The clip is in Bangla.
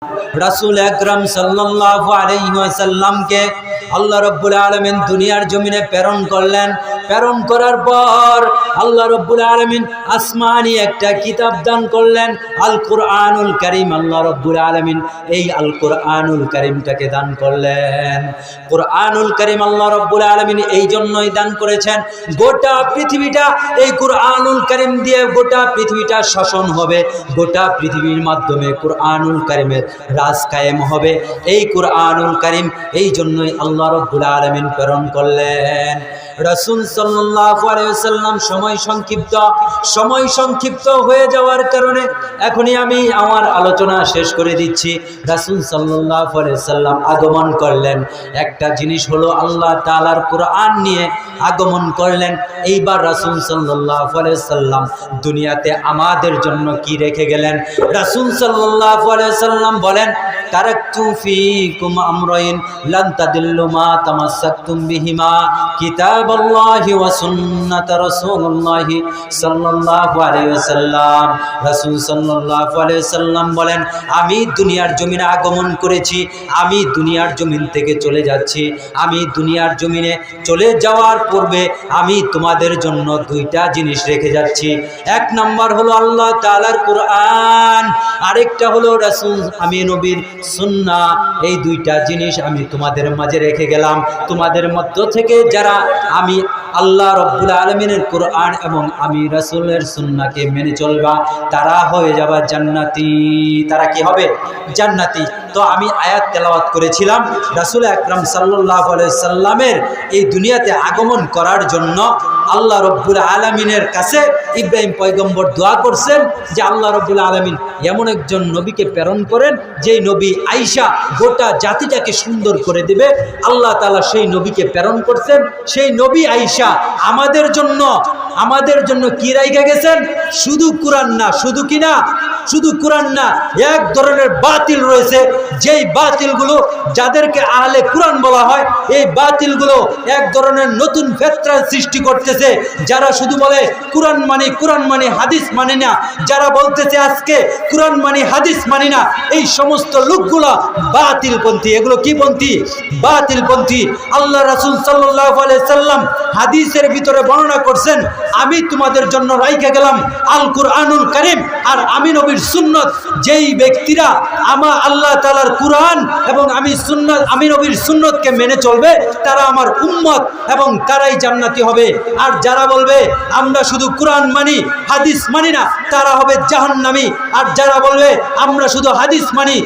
রাসূল আকরাম সাল্লাল্লাহু আলাইহি ওয়াসাল্লামকে আল্লাহ রাব্বুল আলামিন দুনিয়ার জমিনে প্রেরণ করলেন। প্রেরণ করার পর আল্লাহ রাব্বুল আলামিন আসমানি একটা কিতাব দান করলেন, আল কুরআনুল কারীম। আল্লাহ রাব্বুল আলামিন এই আল কুরআনুল কারীমটাকে দান করলেন। কুরআনুল কারীম আল্লাহ রাব্বুল আলামিন এই জন্যই দান করেছেন, গোটা পৃথিবীটা এই কুরআনুল কারীম দিয়ে গোটা পৃথিবীটা শাসন হবে, গোটা পৃথিবীর মাধ্যমে কুরআনুল কারীমের রাজ কায়েম হবে। এই কুরআনুল কারীম এই জন্যই আল্লাহ রাব্বুল আলামিন প্রেরণ করলেন। রাসূল সাল্লাল্লাহু আলাইহি ওয়াসাল্লাম সময় সংক্ষিপ্ত হয়ে যাওয়ার কারণে এখনই আমি আমার আলোচনা শেষ করে দিচ্ছি। রাসূল সাল্লাল্লাহু আলাইহি ওয়াসাল্লাম আগমন করলেন, একটা জিনিস হলো আল্লাহ তাআলার কুরআন নিয়ে আগমন করলেন। এইবার রাসূল সাল্লাল্লাহু আলাইহি ওয়াসাল্লাম দুনিয়াতে আমাদের জন্য কি রেখে গেলেন? রাসূল সাল্লাল্লাহু আলাইহি ওয়াসাল্লাম বলেন, তারাকতু ফীকুম আমরাইন লান তাদিল্লু মা তামাসসাকতুম বিহিমা কিতাবাল্লাহি ওয়া সুন্নাত রাসূলুল্লাহি সাল্লাল্লাহু আলাইহি ওয়াসাল্লাম। রাসূল সাল্লাল্লাহু আলাইহি ওয়াসাল্লাম বলেন, আমি দুনিয়ার জমিনে আগমন করেছি, আমি দুনিয়ার জমিন থেকে চলে যাচ্ছি। আমি দুনিয়ার জমিনে চলে যাওয়ার পূর্বে আমি তোমাদের জন্য দুইটা জিনিস রেখে যাচ্ছি। এক নাম্বার হলো আল্লাহ তাআলার কুরআন, আরেকটা হলো রাসূল আমি নবীর সুন্নাহ। এই দুইটা জিনিস আমি তোমাদের মাঝে রেখে গেলাম। তোমাদের মধ্য থেকে যারা আমি আল্লাহ রাব্বুল আলামিনের কুরআন এবং আমি রাসূলের সুন্নাহকে মেনে চলবা, তারা হয়ে যাবে জান্নাতি। তারা কি হবে? জান্নাতি। তো আমি আয়াত তেলাওয়াত করেছিলাম, রাসূল আকরাম সাল্লাল্লাহু আলাইহি সাল্লামের এই দুনিয়াতে আগমন করার জন্য আল্লাহ রাব্বুল আলামিনের কাছে ইব্রাহিম পয়গম্বর দোয়া করছেন যে আল্লাহ রাব্বুল আলামিন এমন একজন নবীকে প্রেরণ করেন যেই নবী আয়েশা গোটা জাতিটাকে সুন্দর করে দিবে। আল্লাহ তাআলা সেই নবীকে প্রেরণ করছেন। সেই নবী আয়েশা আমাদের জন্য কি রাইখা গেছেন? শুধু কোরআন না, শুধু কোরআন না, এক ধরনের বাতিল রয়েছে, যেই বাতিলগুলো যাদেরকে আহলে কোরআন বলা হয়, এই বাতিলগুলো এক ধরনের নতুন ফিতরার সৃষ্টি করতেছে। যারা শুধু বলে কোরআন মানি হাদিস মানি না, যারা বলতেছে আজকে কোরআন মানি হাদিস মানি না, এই সমস্ত লোকগুলো বাতিলপন্থী। এগুলো কি পন্থী? বাতিলপন্থী। আল্লাহ রাসূল সাল্লাল্লাহু আলাইহি সাল্লাম হাদিসের ভিতরে বর্ণনা করছেন, আমি তোমাদের জন্য রাইখা গেলাম আল কুরআনুল কারীম আর আমি নবীর সুন্নাত। যেই ব্যক্তিরা আল্লাহ তাআলার কুরআন এবং আমি নবীর সুন্নাতকে মেনে চলবে, তারা আমার উম্মত এবং তারাই জান্নাতি হবে। আর যারা বলবে আমরা শুধু কোরআন মানি হাদিস মানি না, তারা হবে জাহান্নামী। আর যারা বলবে আমরা শুধু হাদিস মানি